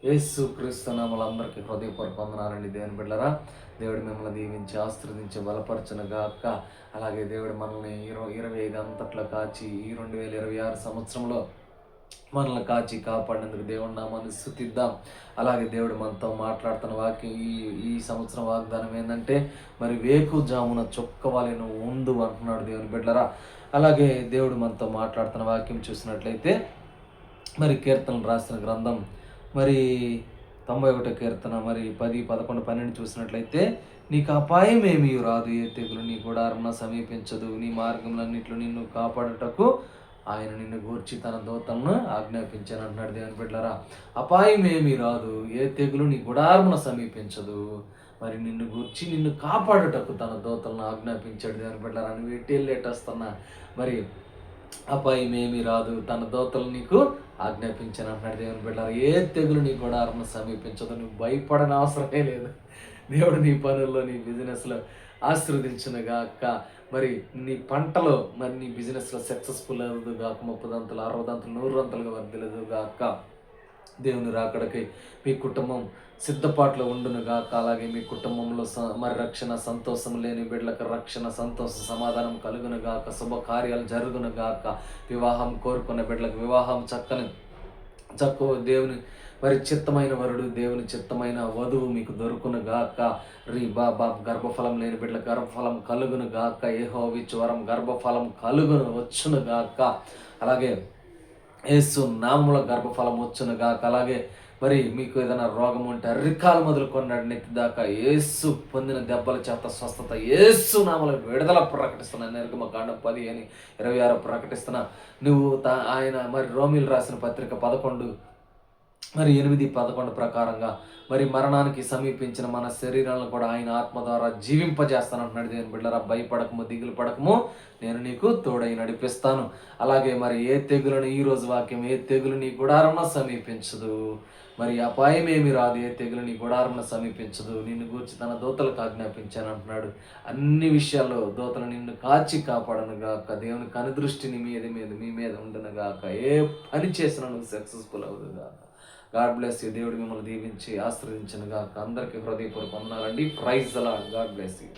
యేసు క్రీస్తు నామములందరికీ హృదయపూర్వక వందనాలండి. దేవుని బిడ్డలారా, దేవుడు మిమ్మల్ని దీవించి ఆశీర్వదించి బలపరచునుగాక. అలాగే దేవుడు మనల్ని 25 అంతట్లో కాచి ఈ 2026 సంవత్సరంలో మనల్ని కాచి కాపాడినందుకు దేవుడి నామాన్ని స్తుతిద్దాం. అలాగే దేవుడు మనతో మాట్లాడుతున్న వాక్యం ఈ సంవత్సరం వాగ్దానం ఏంటంటే, మరి వేకుజామున చుక్కవాలి నువ్వు ఉండు అంటున్నాడు దేవుని బిడ్డలారా. అలాగే దేవుడు మనతో మాట్లాడుతున్న వాక్యం చూసినట్లయితే, మరి కీర్తనలు రాసిన గ్రంథం మరి 91 కీర్తన మరి 10, 11, 12 చూసినట్లయితే, నీకు అపాయం ఏమీ రాదు, ఏ తెగులు నీ గుడారమున సమీపించదు, నీ మార్గములన్నిట్లో నిన్ను కాపాడుటకు ఆయన నిన్ను గూర్చి తన దూతలను ఆజ్ఞాపించాను అంటున్నాడు దేవుని బిడ్డలారా. అపాయం ఏమీ రాదు, ఏ తెగులు నీ గుడారమున సమీపించదు, మరి నిన్ను గూర్చి నిన్ను కాపాడుటకు తన దూతలను ఆజ్ఞాపించాడు దేవుని బిడ్డలారా. నువ్వు ఎట్టి వెళ్ళేటస్తున్నా మరి అపాయం ఏమీ రాదు, తన దూతలు నీకు ఆజ్ఞాపించాను అంటున్నాడు దేవుని బిడ్డలారా. ఏ తెగులు నీ గుడారమును సమీపించదు, నువ్వు భయపడని అవసరమే లేదు. దేవుడు నీ పనుల్లో నీ బిజినెస్లో ఆశీర్వదించునుగాక. మరి నీ పంటలో మరి నీ బిజినెస్లో సక్సెస్ఫుల్ అవ్వదు గాక, 30 దంతలు 60 దంతలు 100 దంతలుగా వర్ధిల్లదు గాక. దేవుని రాకడకై మీ కుటుంబం సిద్ధపాట్లో ఉండును గాక. అలాగే మీ కుటుంబంలో మరి రక్షణ సంతోషం లేని బిడ్డలకు రక్షణ సంతోష సమాధానం కలుగును గాక. శుభకార్యాలు జరుగును గాక. వివాహం కోరుకున్న బిడ్డలకు వివాహం చక్కవ దేవుని మరి చిత్తమైన వరుడు, దేవుని చిత్తమైన వధువు మీకు దొరుకును గాక. గర్భఫలం లేని బిడ్డల గర్భఫలం కలుగును గాక. యెహోవా ఇచ్చు వరం గర్భఫలం కలుగును వచ్చును గాక. అలాగే యేసు నామములో గర్భఫలం వచ్చును గాక. అలాగే మరి మీకు ఏదైనా రోగం ఉంటే అరికాలు మొదలుకొన్నాడు నెత్తి దాకా యేసు పొందిన దెబ్బల చేత స్వస్థత యేసు నామములో విడుదల ప్రకటిస్తున్నా. నిర్గమకాండం 10:26 ప్రకటిస్తున్నా. నువ్వు ఆయన మరి రోమీలు రాసిన పత్రిక 11 మరి 8-11 ప్రకారంగా మరి మరణానికి సమీపించిన మన శరీరాలను కూడా ఆయన ఆత్మ ద్వారా జీవింపజేస్తానంటున్నాడు దేవుని బిడ్డలారా. భయపడకము, దిగులు పడకము, నేను నీకు తోడై నడిపిస్తాను. అలాగే మరి ఏ తెగులను ఈరోజు వాక్యం, ఏ తెగులు నీ గుడారమున సమీపించదు, మరి అపాయం ఏమి రాదు, ఏ తెగులు నీ గుడారమున సమీపించదు, నిన్ను గూర్చి తన దూతలకు ఆజ్ఞాపించాను అంటున్నాడు. అన్ని విషయాల్లో దూతలు నిన్ను కాచి కాపాడను గాక. దేవుని కనుదృష్టి నీ మీ మీద ఉండను గాక. ఏ పని చేసినా నువ్వు సక్సెస్ఫుల్ అవుదు గాక. God bless you. దేవుడు మిమ్మల్ని దీవించి ఆశీర్వదించును గాక. అందరికీ హృదయపూర్వక వందనాలండి. Praise the Lord. God bless you.